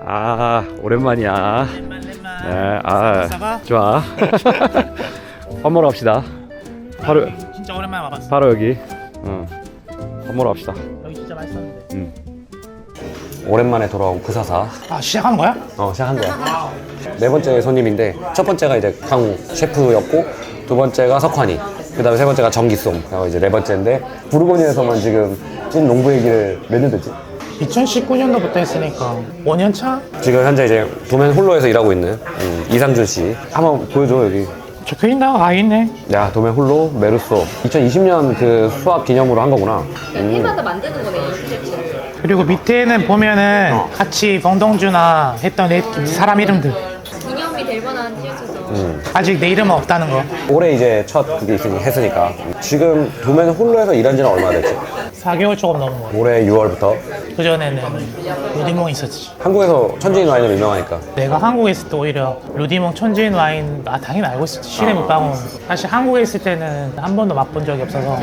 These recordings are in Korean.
아, 오랜만이야. 네, 아, 좋아. 밥 먹으러 갑시다. 바로 진짜 오랜만에 와봤어. 바로 여기. 밥 먹으러 갑시다. 여기 진짜 맛있었는데. 오랜만에 돌아온 구사사. 아, 시작하는 거야? 시작한 거야. 네 번째 손님인데 첫 번째가 이제 강우 셰프였고 두 번째가 석환이, 그 다음에 세 번째가 정기쏨, 그리고 이제 네 번째인데 부르고뉴에서만 지금 찐 농부 얘기를 몇 년 됐지? 2019년도부터 했으니까 5년 차? 지금 현재 이제 도면 홀로에서 일하고 있는 이상준 씨. 한번 보여줘 여기. 적혀있나? 아, 있네. 야, 도면 홀로 메르소 2020년 그 수학 기념으로 한 거구나. 해마다 만드는 거네, 이 티셔츠. 그리고 밑에는 보면은 같이 봉동주나 했던 사람 이름들. 기념이 될 만한 티셔츠죠. 아직 내 이름은 없다는 거. 올해 이제 첫 그게 했으니까 지금 도면 홀로에서 일한 지는 얼마나 됐지? 4개월 조금 넘은 거. 올해 6월부터. 그전에는 루디몽 있었지. 한국에서 천지인 와인으로 유명하니까. 내가 한국에 있을 때 오히려 루디몽 천지인 와인 당연히 알고 있었지. 시내 물방울. 사실 한국에 있을 때는 한 번도 맛본 적이 없어서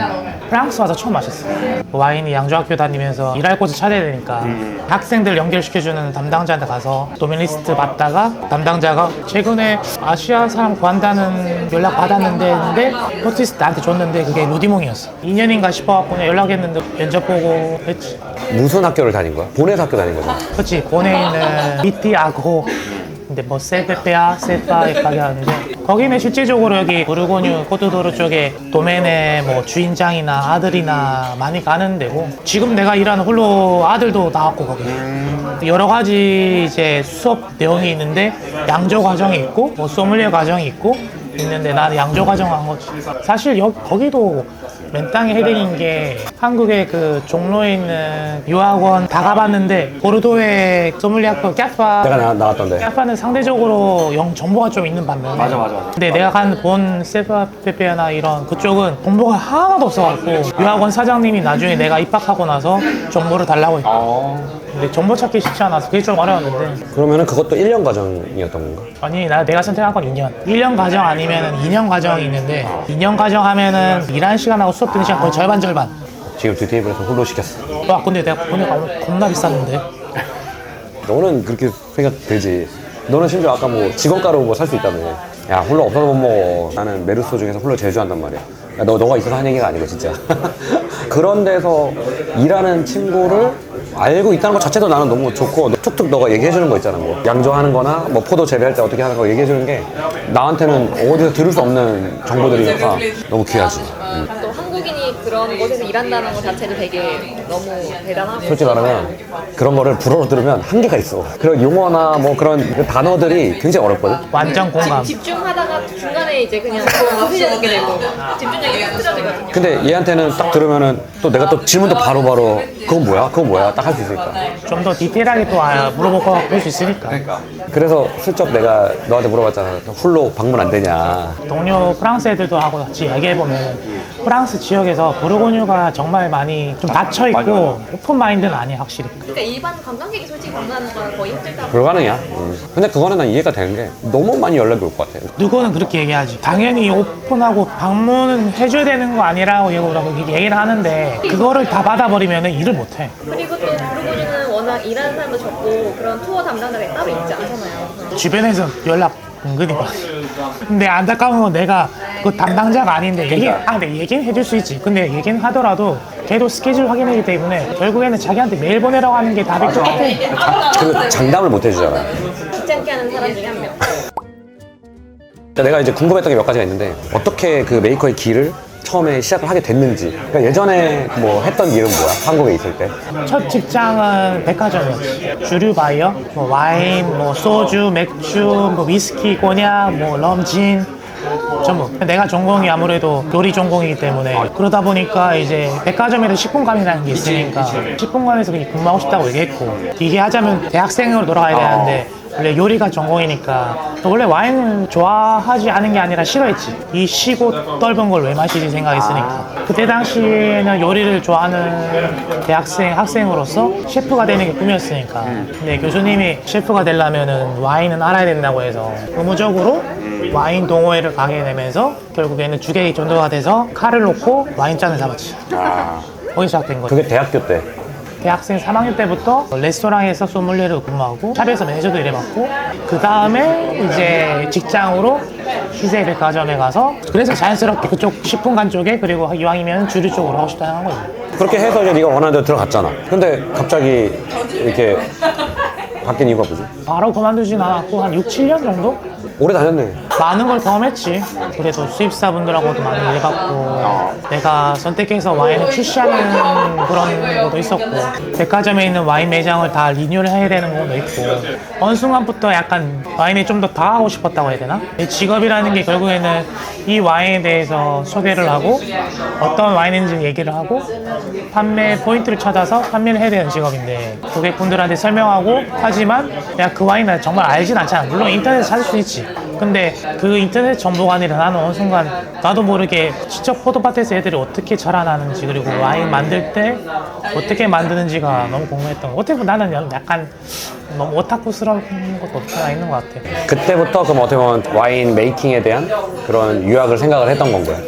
프랑스 와서 처음 마셨어. 와인이 양조학교 다니면서 일할 곳을 찾아야 되니까 학생들 연결시켜주는 담당자한테 가서 도면 리스트 받다가 담당자가 최근에 아시아 사람 구한다는 연락 받았는데 했는데 포티스 나한테 줬는데 그게 루디몽이었어. 2년인가 싶어갖고 그냥 연락했는데 면접 보고 했지. 무슨 학교를 다닌 거야? 본에서 학교 다닌 거잖아. 그렇지. 본에 있는 미티아고 근데 뭐 세페페아 세파에 가게 하는데 거기는 실질적으로 여기 부르고뉴 코트도르 쪽에 도멘의 뭐 주인장이나 아들이나 많이 가는 데고 지금 내가 일하는 홀로 아들도 나왔고 거기 여러 가지 이제 수업 내용이 있는데 양조 과정이 있고 뭐 소믈리에 과정이 있고 있는데 나는 양조 과정 한 거지. 사실 거기도 맨 땅에 헤딩인 게 한국의 그 종로에 있는 유학원 다 가봤는데 보르도의 소믈리에 학교 까파 내가 나왔던데. 까파는 상대적으로 정보가 좀 있는 반면에 맞아. 근데 내가 간 본 세파페페나 이런 그쪽은 정보가 하나도 없어갖고 유학원 사장님이 나중에 내가 입학하고 나서 정보를 달라고 했고 근데 정보 찾기 쉽지 않아서 그게 좀 어려웠는데 그러면은 그것도 1년 과정이었던 건가? 아니 내가 선택한 건 2년 1년 과정 아니면은 2년 과정이 있는데 2년 과정 하면은 일하는 시간하고 수업 듣는 시간 거의 절반 지금 듀티에이블에서 홀로 시켰어. 와 근데 내가 보니까 겁나 비쌌는데 너는 그렇게 생각되지. 너는 심지어 아까 뭐 직원가로 뭐 살 수 있다며. 야, 홀로 없어서 못 먹어. 나는 메르소 중에서 홀로 제일 좋아한단 말이야. 야, 너가 있어서 한 얘기가 아니고 진짜. 그런 데서 일하는 친구를 알고 있다는 것 자체도 나는 너무 좋고 툭툭 너가 얘기해주는 거 있잖아. 뭐 양조하는 거나 뭐 포도 재배할 때 어떻게 하는 거 얘기해주는 게 나한테는 어디서 들을 수 없는 정보들이니까 너무 귀하지. 또 한국인이 그런 곳에서 일한다는 것 자체도 되게 너무 대단하고. 솔직히 말하면 그런 거를 불어로 들으면 한계가 있어. 그런 용어나 뭐 그런 단어들이 굉장히 어렵거든. 완전 공감. 집중하다가 중간에 이제 그냥 흐려듣게 되고 집중력이 흐트러지거든요. 근데 얘한테는 딱 들으면은 또 내가 또 질문도 바로바로 그건 뭐야? 딱 할 수 있으니까. 좀 더 디테일하게 또 물어보고 할 수 있으니까. 그래서 슬쩍 내가 너한테 물어봤잖아. 홀로 방문 안 되냐. 동료 프랑스 애들도 하고 같이 얘기해보면 프랑스 지역에서 부르고뉴가 정말 많이 좀 닫혀있고 오픈 마인드는 아니야 확실히. 그러니까 일반 관광객이 솔직히 방문하는 건 거의 힘들다. 불가능이야. 근데 그거는 난 이해가 되는 게 너무 많이 연락이 올 것 같아. 누구는 그렇게 얘기하지. 당연히 오픈하고 방문은 해줘야 되는 거 아니라고 얘기를 하는데 그거를 다 받아버리면 일을 못해. 그리고 또 부르고뉴는 워낙 일하는 사람도 적고 그런 투어 담당자가 따로 있지 않잖아요. 주변에서 연락 은근히 받아. 근데 안타까운 건 내가 그 담당자가 아닌데 근데 얘기는 해줄 수 있지. 근데 얘기는 하더라도 걔도 스케줄 확인하기 때문에 결국에는 자기한테 메일 보내라고 하는 게 답이 똑같아. 그리고 장담을 못 해주잖아. 귀찮게 하는 사람 중에 한 명. 내가 이제 궁금했던 게 몇 가지가 있는데 어떻게 그 메이커의 길을 처음에 시작을 하게 됐는지. 그러니까 예전에 뭐 했던 일은 뭐야? 한국에 있을 때. 첫 직장은 백화점이었지. 주류 바이어, 뭐 와인, 뭐 소주, 맥주, 뭐 위스키, 꼬냑, 뭐 럼진 전부. 내가 전공이 아무래도 요리 전공이기 때문에 그러다 보니까 이제 백화점에도 식품관이라는 게 있으니까 식품관에서 그냥 근무하고 싶다고 얘기했고 이게 하자면 대학생으로 돌아가야 되는데 원래 요리가 전공이니까 원래 와인을 좋아하지 않은 게 아니라 싫어했지. 이 시고 떫은 걸 왜 마시지 생각했으니까. 그때 당시에는 요리를 좋아하는 학생으로서 셰프가 되는 게 꿈이었으니까. 근데 교수님이 셰프가 되려면은 와인은 알아야 된다고 해서 의무적으로 와인 동호회를 가게 되면서 결국에는 주객이 전도가 돼서 칼을 놓고 와인잔을 잡았지. 거기 시작된 거지. 그게 대학교 때. 대학생 3학년 때부터 레스토랑에서 소믈리에로 근무하고 샵에서 매니저도 일해봤고 그 다음에 이제 직장으로 시세 백화점에 가서 그래서 자연스럽게 그쪽 식품관 쪽에 그리고 이왕이면 주류 쪽으로 하고 싶다는 거지. 그렇게 해서 이제 네가 원하는 대로 들어갔잖아. 근데 갑자기 이렇게 바뀐 이유가 뭐지? 바로 그만두진 않았고 한 6, 7년 정도? 오래 다녔네. 많은 걸 경험했지. 그래도 수입사분들하고도 많이 일해봤고 내가 선택해서 와인을 출시하는 그런 것도 있었고 백화점에 있는 와인 매장을 다 리뉴얼 해야 되는 것도 있고 어느 순간부터 약간 와인에 좀 더 다가가고 싶었다고 해야 되나? 내 직업이라는 게 결국에는 이 와인에 대해서 소개를 하고 어떤 와인인지 얘기를 하고 판매 포인트를 찾아서 판매를 해야 되는 직업인데 고객분들한테 설명하고 하지만 내가 그 와인을 정말 알진 않잖아. 물론 인터넷에서 찾을 수 있지. 근데 그 인터넷 정보가 아니라 나는 어느 순간 나도 모르게 직접 포도밭에서 애들이 어떻게 자라나는지 그리고 와인 만들 때 어떻게 만드는지가 너무 궁금했던 거. 어떻게 보면 나는 약간 너무 오타쿠스러운 것도 없지 않아 있는 것 같아. 그때부터 그럼 어떻게 보면 와인 메이킹에 대한 그런 유학을 생각을 했던 건 거야.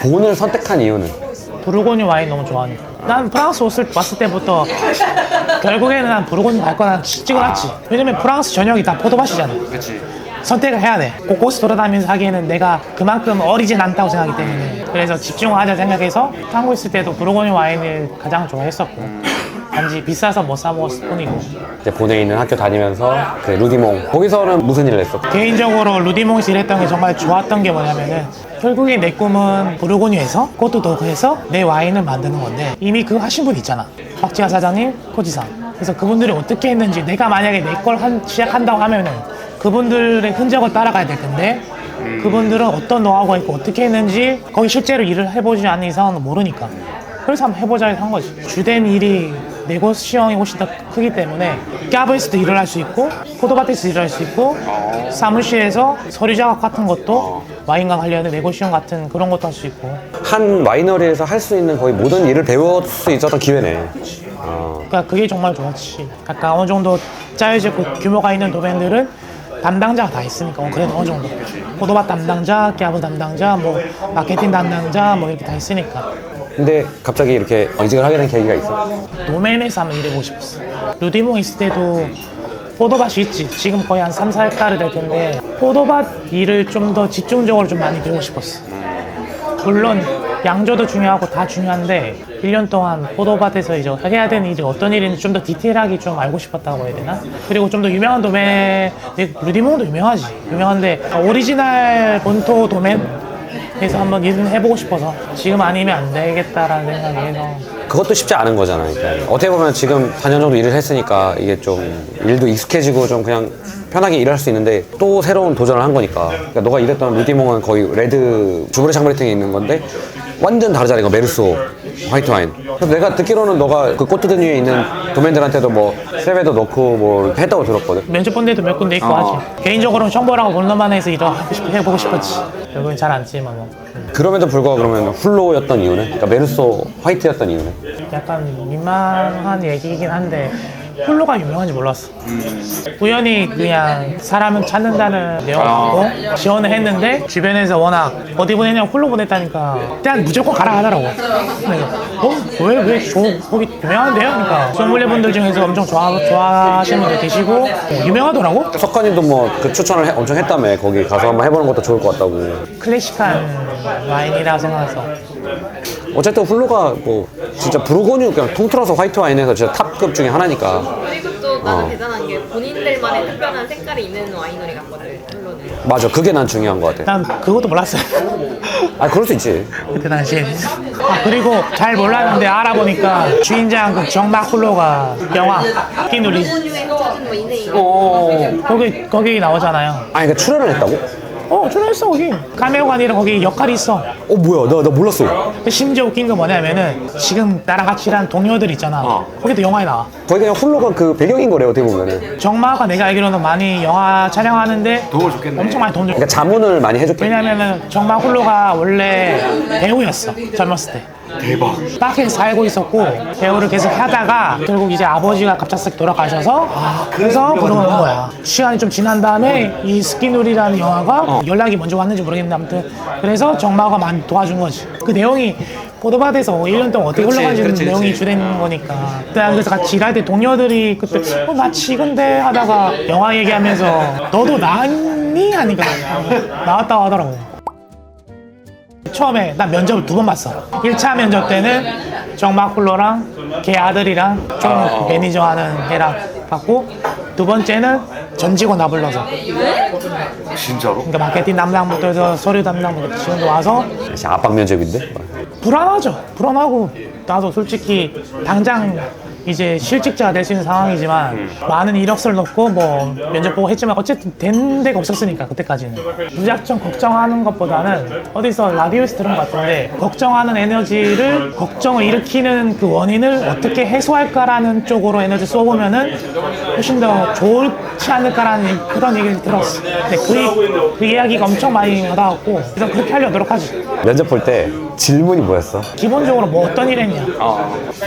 본을 선택한 이유는? 부르고뉴 와인 너무 좋아하니까. 난 프랑스 왔을 때부터 결국에는 난 부르고뉴 갈 거난 찍어놨지. 왜냐면 프랑스 전역이 다 포도밭이잖아. 그치. 선택을 해야 돼. 곳곳 돌아다니면서 하기에는 내가 그만큼 어리진 않다고 생각하기 때문에 그래서 집중하자 생각해서 한국 있을 때도 부르고뉴 와인을 가장 좋아했었고 단지 비싸서 못 사 먹었을 뿐이고 이제 본에 있는 학교 다니면서 그 루디몽 거기서는 무슨 일을 했어? 개인적으로 루디몽에서 일했던 게 정말 좋았던 게 뭐냐면은 결국에 내 꿈은 부르고뉴에서 꽃도 도구해서 내 와인을 만드는 건데 이미 그거 하신 분 있잖아. 박지하 사장님, 코지상. 그래서 그분들이 어떻게 했는지 내가 만약에 내 걸 시작한다고 하면은 그분들의 흔적을 따라가야 될 건데 그분들은 어떤 노하우가 있고 어떻게 했는지 거기 실제로 일을 해보지 않는 이상은 모르니까 그래서 한번 해보자 해서 한 거지. 주된 일이 네고시형이 훨씬 더 크기 때문에 캬브에서도 일을 할 수 있고 포도밭에서 일을 할 수 있고 사무실에서 서류 작업 같은 것도 와인과 관련된 네고시형 같은 그런 것도 할 수 있고 한 와이너리에서 할 수 있는 거의 모든 일을 배울 수 있었던 기회네. 그러니까 그게 정말 좋았지. 약간 어느 정도 짜여진 규모가 있는 도면들은 담당자가 다 있으니까 그래도 어느 정도 포도밭 담당자, 캬브 담당자, 뭐 마케팅 담당자 뭐 이렇게 다 있으니까 근데 갑자기 이렇게 이직을 하게 된 계기가 있어? 도메인에서 한번 일해보고 싶었어. 루디몽 있을 때도 포도밭이 있지. 지금 거의 한 3, 4헥타르 될 텐데 포도밭 일을 좀 더 집중적으로 좀 많이 배우고 싶었어. 물론 양조도 중요하고 다 중요한데 1년 동안 포도밭에서 이제 해야 되는 일이 어떤 일인지 좀 더 디테일하게 좀 알고 싶었다고 해야 되나? 그리고 좀 더 유명한 도메 루디몽도 유명하지. 유명한데 오리지널 본토 도메에서 한번 일을 해보고 싶어서 지금 아니면 안 되겠다라는 생각이 해서 그것도 쉽지 않은 거잖아. 그러니까 어떻게 보면 지금 4년 정도 일을 했으니까 이게 좀 일도 익숙해지고 좀 그냥 편하게 일할 수 있는데 또 새로운 도전을 한 거니까. 그러니까 너가 일했던 루디몽은 거의 레드 주브레 샹브레팅에 있는 건데 완전 다르잖아. 이거 메르소 화이트 와인. 그래서 내가 듣기로는 너가 그 꼬트드뉴에 있는 도맨들한테도 뭐 세베도 넣고 뭐 했다고 들었거든. 면접 본 데도 몇 군데 있고 하지. 개인적으로는 션버라고 본너만 해서 일을 해보고 싶었지. 결국엔 잘 안 지만 뭐. 그럼에도 불구하고 그러면 훌로였던 이유는? 그러니까 메르소 화이트였던 이유는? 약간 민망한 얘기이긴 한데 훌로가 유명한지 몰랐어. 우연히 그냥 사람은 찾는다는 내용을 보고 지원을 했는데 주변에서 워낙 어디 보내냐고 훌로 보냈다니까 그냥 무조건 가라 하더라고. 왜 거기 유명한데요? 그러니까 소믈리에 분들 중에서 엄청 좋아하시는 분들 계시고 유명하더라고. 석가님도 뭐 그 추천을 엄청 했다며. 거기 가서 한번 해보는 것도 좋을 것 같다고. 클래식한 와인이라고 생각해서 어쨌든 훌로가 뭐 진짜 부르고뉴 그냥 통틀어서 화이트 와인에서 진짜 탑급 중에 하나니까. 그리고 또 나는 대단한 게 본인들만의 특별한 색깔이 있는 와이너리 같거든. 물론은. 맞아, 그게 난 중요한 것 같아. 난 그것도 몰랐어요. 아, 그럴 수 있지. 그때 당시에. 그리고 잘 몰랐는데 알아보니까 주인장 그 정막 훌로가 영화 끼누리 부르고뉴에서 찾은 뭐 인생 거기 나오잖아요. 아니, 그러니까 출연을 했다고? 출연했어 거기. 카메오가 아니라 거기 역할이 있어. 뭐야, 나 몰랐어. 심지어 웃긴 거 뭐냐면은 지금 나랑 같이 일하는 동료들 있잖아. 거기도 영화에 나와. 거기 그냥 훌로가 그 배경인 거래, 어떻게 보면은. 정마가 내가 알기로는 많이 영화 촬영하는데 도움을 줬겠네. 엄청 많이 도움 줬. 그러니까 자문을 많이 해줬겠네. 왜냐면은 정마 훌로가 원래 배우였어 젊었을 때. 대박. 파키에서 살고 있었고 배우를 계속 하다가 결국 이제 아버지가 갑작스럽게 돌아가셔서 그래서 부르는 거야. 시간이 좀 지난 다음에 이 스키누리라는 영화가 연락이 먼저 왔는지 모르겠는데 아무튼 그래서 정마가 많이 도와준 거지. 그 내용이 포도밭에서 1년 동안 어떻게 그렇지, 흘러간지 그렇지, 내용이 그렇지. 주된 거니까. 그래서 같이 일할 때 동료들이 그때 나 지근데 하다가 영화 얘기하면서 너도 나니? 하니까 나왔다고 하더라고. 처음에 난 면접을 2번 봤어. 1차 면접 때는 정마클로랑 걔 아들이랑 좀 매니저 하는 애랑 봤고, 2번째는 전 직원 다 불러서, 진짜로? 그러니까 마케팅 담당부터 해서 서류 담당부터 지금도 와서 압박 면접인데? 불안하죠. 불안하고 나도 솔직히 당장 이제 실직자가 될 수 있는 상황이지만 많은 이력서를 넣고 뭐 면접 보고 했지만 어쨌든 된 데가 없었으니까 그때까지는 무작정 걱정하는 것보다는 어디서 라디오에서 들은 것 같은데 걱정하는 에너지를 걱정을 일으키는 그 원인을 어떻게 해소할까라는 쪽으로 에너지 쏘보면은 훨씬 더 좋지 않을까라는 그런 얘기를 들었어. 근데 그 이야기가 엄청 많이 와닿았고 그래서 그렇게 하려고 노력하지. 면접 볼 때 질문이 뭐였어? 기본적으로 뭐 어떤 일 했냐,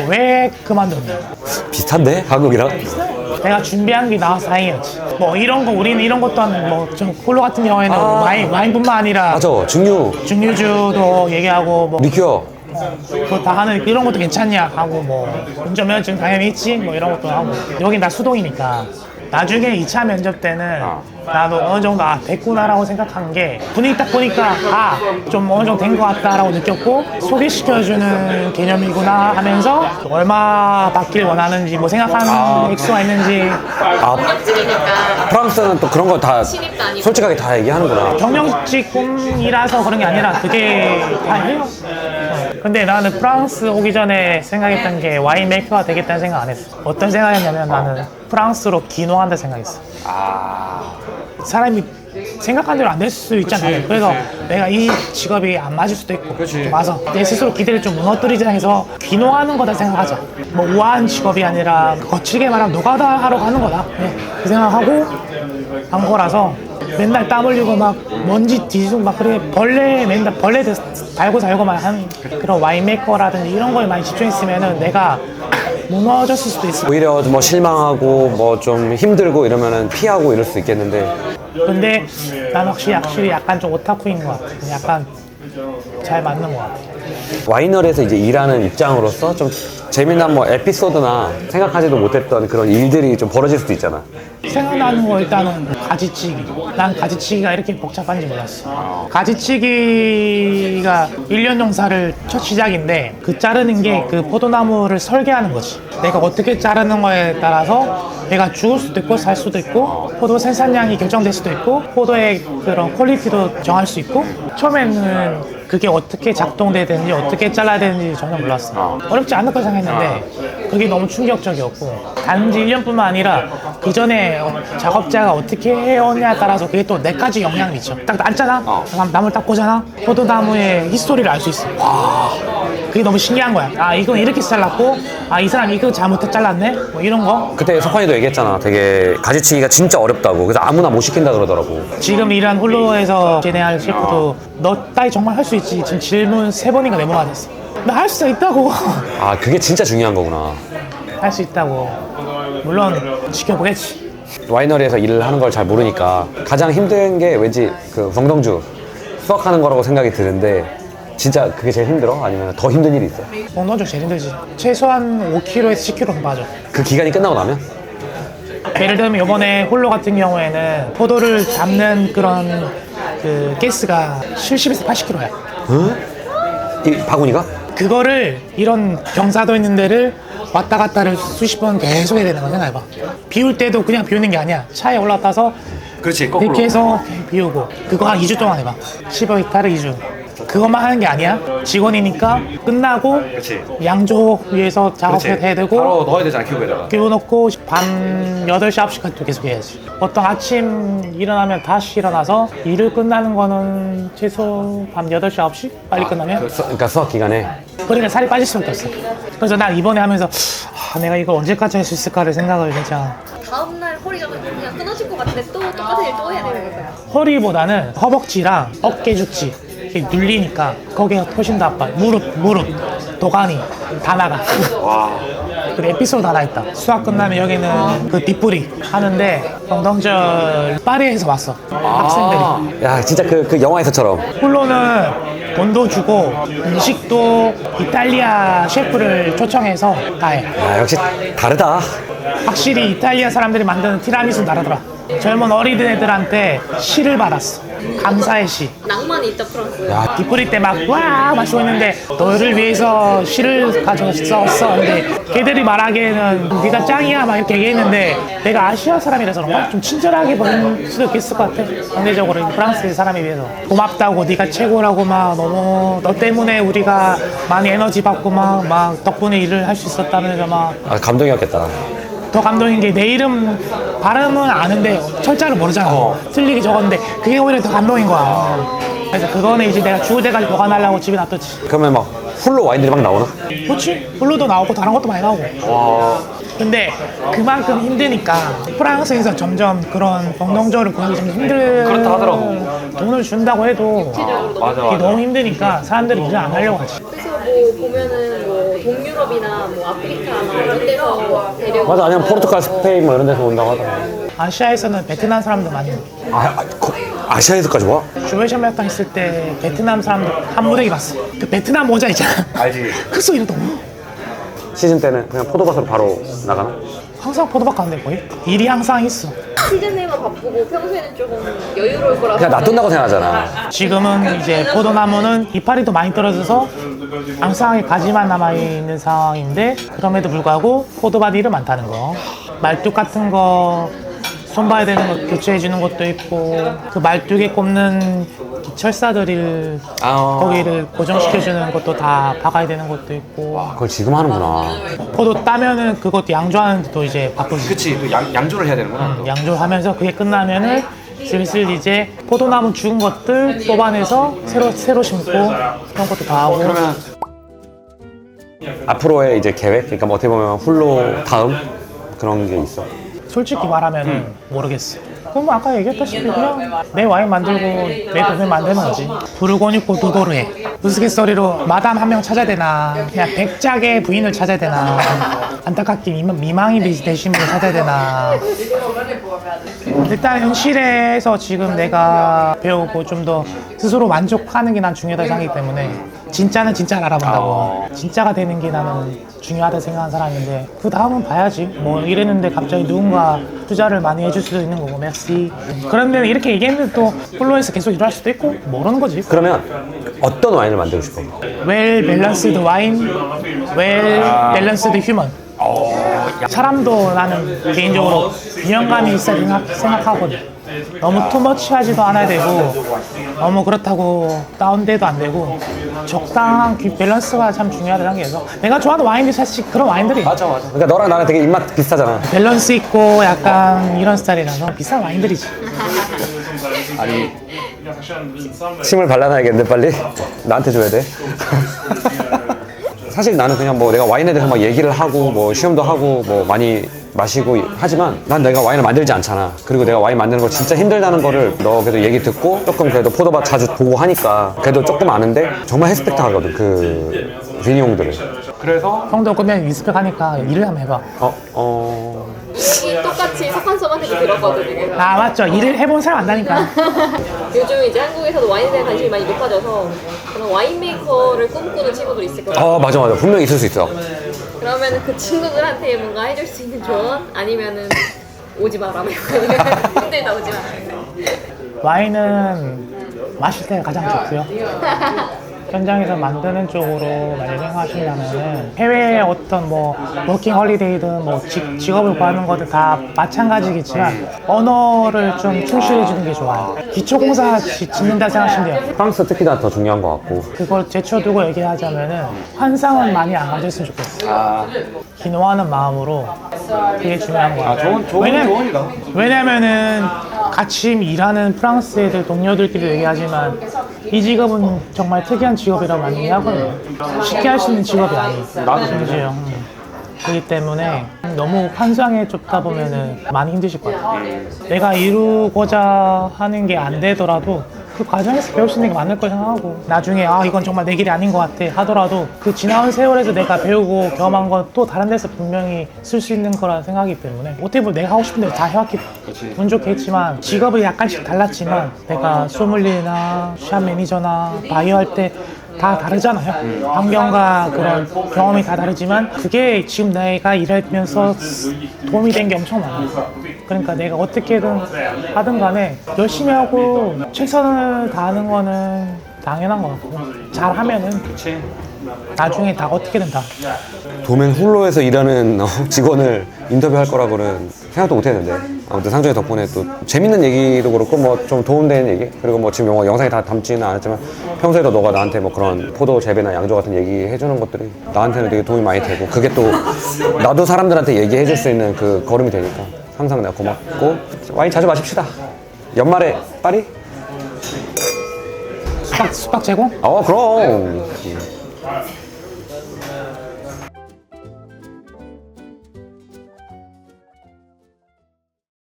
왜 그만뒀냐, 비슷한데? 한국이랑? 내가 준비한 게 나와서 다행이었지. 뭐 이런 거 우리는 이런 것도 뭐좀 홀로 같은 경우에는 와인뿐만 아니라 맞아, 중류, 증류주도 얘기하고 뭐 리큐어. 그거 다 하는 이런 것도 괜찮냐 하고 뭐 운전면허증 당연히 있지 뭐 이런 것도 하고. 여긴 다 수동이니까 나중에 2차 면접 때는 나도 어느 정도 됐구나라고 생각한 게 분위기 딱 보니까 좀 어느 정도 된 것 같다라고 느꼈고 소개시켜주는 개념이구나 하면서 얼마 받길 원하는지 뭐 생각하는 액수가 있는지. 경력직이니까 프랑스는 또 그런 거 다 신입도 아니고. 솔직하게 다 얘기하는구나. 경력직이라서 그런 게 아니라 그게 다 해요. 근데 나는 프랑스 오기 전에 생각했던 게 와인 메이커가 되겠다는 생각 안 했어. 어떤 생각이었냐면 나는 프랑스로 귀농한다 생각했어. 사람이 생각한 대로 안 될 수 있잖아요. 그래서 내가 이 직업이 안 맞을 수도 있고 좀 와서 내 스스로 기대를 좀 무너뜨리자 해서 귀농하는 거다 생각하자. 뭐 우아한 직업이 아니라 거칠게 말하면 노가다 하러 가는 거다. 그 생각하고 한 거라서 맨날 땀 흘리고 막 먼지 뒤지고 막 그렇게 맨날 벌레 달고 살고만 한 그런 와인메이커라든지 이런 거에 많이 집중했으면은 내가 무너졌을 수도 있어. 오히려 뭐 실망하고 뭐 좀 힘들고 이러면은 피하고 이럴 수 있겠는데. 근데 난 확실히 약간 좀 오타쿠인 것 같아. 약간 잘 맞는 것 같아. 와이너리에서 이제 일하는 입장으로서 좀 재미난 뭐 에피소드나 생각하지도 못했던 그런 일들이 좀 벌어질 수도 있잖아. 생각나는 거 일단은 가지치기. 난 가지치기가 이렇게 복잡한지 몰랐어. 가지치기가 1년 농사를 첫 시작인데 그 자르는 게 그 포도나무를 설계하는 거지. 내가 어떻게 자르는 거에 따라서 내가 죽을 수도 있고 살 수도 있고 포도 생산량이 결정될 수도 있고 포도의 그런 퀄리티도 정할 수 있고. 처음에는 그게 어떻게 작동돼야 되는지 어떻게 잘라야 되는지 전혀 몰랐어. 어렵지 않을 거 생각했는데 그게 너무 충격적이었고 단지 1년뿐만 아니라 그 전에 작업자가 어떻게 해오냐에 따라서 그게 또 내까지 영향을 미쳐. 딱 앉잖아? 나무를 딱 보잖아? 포도나무의 히스토리를 알 수 있어. 그게 너무 신기한 거야. 이건 이렇게 잘랐고 이 사람이 이거 잘못 잘랐네? 뭐 이런 거. 그때 석환이도 얘기했잖아. 되게 가지치기가 진짜 어렵다고. 그래서 아무나 못 시킨다 그러더라고. 지금 일한 홀로에서 진행할 셰프도 너 따위 정말 할 수 있지. 지금 질문 3번인가 4번 받았어. 나 할 수 있다고. 그게 진짜 중요한 거구나. 할 수 있다고. 물론 지켜보겠지. 와이너리에서 일을 하는 걸 잘 모르니까 가장 힘든 게 왠지 그 정동주 수확하는 거라고 생각이 드는데 진짜 그게 제일 힘들어? 아니면 더 힘든 일이 있어? 농노조 제일 힘들지. 최소한 5kg에서 10kg 빠져. 그 기간이 끝나고 나면? 예를 들면 이번에 홀로 같은 경우에는 포도를 담는 그런 그 가스가 70에서 80kg야. 이 바구니가? 그거를 이런 경사도 있는 데를 왔다 갔다를 수십 번 계속 해야 되는 거 생각해봐. 비울 때도 그냥 비우는 게 아니야. 차에 올라타서 그렇지, 이렇게 해서 비우고 그거 한 2주 동안 해봐. 15헥타르 2주. 그것만 하는 게 아니야. 직원이니까 끝나고 그렇지. 양조 위에서 작업해야 되고 바로 넣어야 되잖아, 큐브에다가. 끼워놓고 밤 8시, 9시까지 또 계속 해야지. 보통 아침 일어나면 다시 일어나서 일을 끝나는 거는 최소 밤 8시, 9시? 빨리 끝나면? 그러니까 수학 기간에. 그러니까 살이 빠질 수밖에 없어. 그래서 난 이번에 하면서 내가 이걸 언제까지 할 수 있을까를 생각을 진짜. 다음날 허리가 그냥 끊어질 것 같은데 또 똑같은 일 또 해야 되는 거예요. 허리보다는 허벅지랑 어깨 죽지 이렇게 눌리니까 거기가 훨씬 더 아파. 무릎, 도가니 다 나가. 그 에피소드 하나 있다. 수학 끝나면 여기는 그 뒷부리 하는데 정동절 파리에서 왔어. 학생들이. 야, 진짜 그 영화에서처럼. 홀로는 돈도 주고 음식도 이탈리아 셰프를 초청해서 다 해. 야, 역시 다르다. 확실히 이탈리아 사람들이 만드는 티라미수는 다르더라. 젊은 어린 애들한테 시를 받았어. 감사의 시. 낭만이 있다 프랑스. 야, 비 뿌릴 때 막 와 마시고 있는데 너를 위해서 시를 가져서 썼어. 근데 걔들이 말하기에는 네가 짱이야 막 이렇게 얘기했는데 내가 아시아 사람이라서 그런가? 좀 친절하게 보일 수도 있을 것 같아. 상대적으로 프랑스 사람에 비해서 고맙다고 네가 최고라고 막 너무 너 때문에 우리가 많이 에너지 받고 막 덕분에 일을 할 수 있었다면서 막 아, 감동이었겠다. 더 감동인 게 내 이름 발음은 아는데 철자를 모르잖아. 틀리게 적었는데 그게 오히려 더 감동인 거야. 그래서 그거는 이제 내가 주우대까지 보관하려고 집에 놔뒀지. 그러면 막 훌로 와인들이 막 나오나? 그렇지. 블루도 나오고 다른 것도 많이 나오고. 근데 그만큼 힘드니까 프랑스에서 점점 그런 병동저를 구하기 좀 그렇다 하더라고. 돈을 준다고 해도 이게 너무 힘드니까 사람들이 일을 안 하려고 하지. 그래서 뭐 보면은 뭐 동유럽이나 뭐 아프리카나 이런 데서 데려오고 맞아, 아니면 포르투갈, 스페인 뭐 이런 데서 온다고 하더라. 아시아에서는 베트남 사람도 많이 아시아에서까지 와? 주회션메탕 있을 때 베트남 사람들 한 무대기 봤어. 그 베트남 모자 있잖아. 알지. 그 소리도 너무 시즌 때는 그냥 포도밭으로 바로 나가나? 항상 포도박 가는데 거의 일이 항상 있어. 시즌 내만 바쁘고 평소에는 조금 여유로울 거라서 그냥 놔둔다고 생각하잖아. 지금은 이제 포도나무는 이파리도 많이 떨어져서 앙상하게 가지만 남아있는 상황인데 그럼에도 불구하고 포도밭 일은 많다는 거. 말뚝 같은 거 손봐야 되는 거 교체해 주는 것도 있고 그 말뚝에 꼽는 철사들을 거기를 고정시켜 주는 것도 다 박아야 되는 것도 있고 그걸 지금 하는구나. 포도 따면은 그것도 양조하는데도 이제 바쁘지. 그치, 그 양조를 해야 되는구나. 양조하면서 그게 끝나면은 슬슬 이제 포도나무 죽은 것들 뽑아내서 새로 심고 그런 것도 다 하고. 그러면 앞으로의 이제 계획? 그러니까 뭐 어떻게 보면 훌로 다음 그런 게 있어. 솔직히 말하면 모르겠어. 그럼 뭐 아까 얘기했다시피 그냥 내 와인 만들고 내 돈을 만드는 거지. 부르고니코 두도르에 우스갯소리로 마담 한 명 찾아야 되나 그냥 백작의 부인을 찾아야 되나 안타깝게 미망이 되신 분을 찾아야 되나. 일단 현실에서 지금 내가 배우고 좀 더 스스로 만족하는 게 난 중요하다고 생각하기 때문에 진짜는 진짜를 알아본다고. 진짜가 되는 게 나는 중요하다 생각하는 사람인데 그 다음은 봐야지. 뭐 이랬는데 갑자기 누군가 투자를 많이 해줄 수도 있는 거고 merci. 그런데 이렇게 얘기했는데 또 홀로에서 계속 일할 수도 있고 모르는 거지. 그러면 어떤 와인을 만들고 싶어? Well balanced wine, well balanced human. 사람도 나는 개인적으로 균형감이 있어야 생각하거든. 너무 투머치하지도 않아야 되고 너무 그렇다고 다운돼도 안 되고 적당한 밸런스가 참 중요하다는 게 있어. 내가 좋아하는 와인들이 사실 그런 와인들이 맞아. 그러니까 너랑 나랑 되게 입맛 비슷하잖아. 밸런스 있고 약간 이런 스타일이라서 비싼 와인들이지. 아니, 침을 발라놔야겠는데 빨리? 나한테 줘야 돼. 사실 나는 그냥 뭐 내가 와인에 대해서 막 얘기를 하고 뭐 시험도 하고 뭐 많이 마시고 하지만 난 내가 와인을 만들지 않잖아. 그리고 내가 와인 만드는 거 진짜 힘들다는 거를 너 그래도 얘기 듣고 조금 그래도 포도밭 자주 보고 하니까 그래도 조금 아는데 정말 리스펙트 하거든 그 비니용들을. 그래서 형도 그러면 리스펙 하니까 일을 한번 해봐. 이 똑같이 석한섬한테도 들었거든 이게. 아 맞죠. 일을 해본 사람 안다니까. 요즘 이제 한국에서도 와인에 대한 관심이 많이 높아져서 그런 와인 메이커를 꿈꾸는 친구들이 있을 거예요. 맞아 분명히 있을 수 있어. 그러면 그 친구들한테 뭔가 해줄 수 있는 조언? 아니면은 오지 마라 힘들다 오지 마라. 와인은 마실 때가 가장 좋고요. 현장에서 만드는 쪽으로 만약 생각하신다면은 해외의 어떤 뭐 워킹 홀리데이든 뭐 직업을 구하는 것도 다 마찬가지겠지만 언어를 좀 충실해 주는 게 좋아요. 기초공사 짓는다 생각하시면 돼요. 프랑스 특히나 더 중요한 것 같고. 그걸 제쳐두고 얘기하자면은 환상은 많이 안 가졌으면 좋겠어요. 기노하는 마음으로 그게 중요한 것 같아요. 왜냐면은 같이 같이 프랑스 애들 동료들끼리 얘기하지만 이 직업은 정말 특이한 직업이라고 많이 얘기하거든요. 쉽게 할 수 있는 직업이 아니에요. 심지어. 그렇기 때문에 너무 환상에 쫓다 보면은 많이 힘드실 것 같아요. 내가 이루고자 하는 게 안 되더라도 그 과정에서 배울 수 있는 게 많을 거 생각하고 나중에 아 이건 정말 내 길이 아닌 것 같아 하더라도 그 지나온 세월에서 내가 배우고 경험한 건 또 다른 데서 분명히 쓸 수 있는 거라 생각하기 때문에 어떻게 보면 내가 하고 싶은 대로 다 해왔기 운 좋게 했지만 직업이 약간씩 달랐지만 내가 소믈리에나 샵 매니저나 바이어 할 때 다 다르잖아요. 환경과 그런 경험이 다 다르지만 그게 지금 내가 일하면서 도움이 된 게 엄청 많아요. 그러니까 내가 어떻게든 하든 간에 열심히 하고 최선을 다하는 거는 당연한 것 같고 잘하면은 나중에 다 어떻게든 다 도맨 훌로에서 일하는 직원을 인터뷰할 거라고는 생각도 못 했는데 아무튼 상준이 덕분에 또 재밌는 얘기도 그렇고 뭐 좀 도움되는 얘기 그리고 뭐 지금 영상에 다 담지는 않았지만 평소에도 너가 나한테 뭐 그런 포도 재배나 양조 같은 얘기 해주는 것들이 나한테는 되게 도움이 많이 되고 그게 또 나도 사람들한테 얘기해 줄 수 있는 그 걸음이 되니까 항상 내가 고맙고 와인 자주 마십시다. 연말에 파리? 수박 제공? 그럼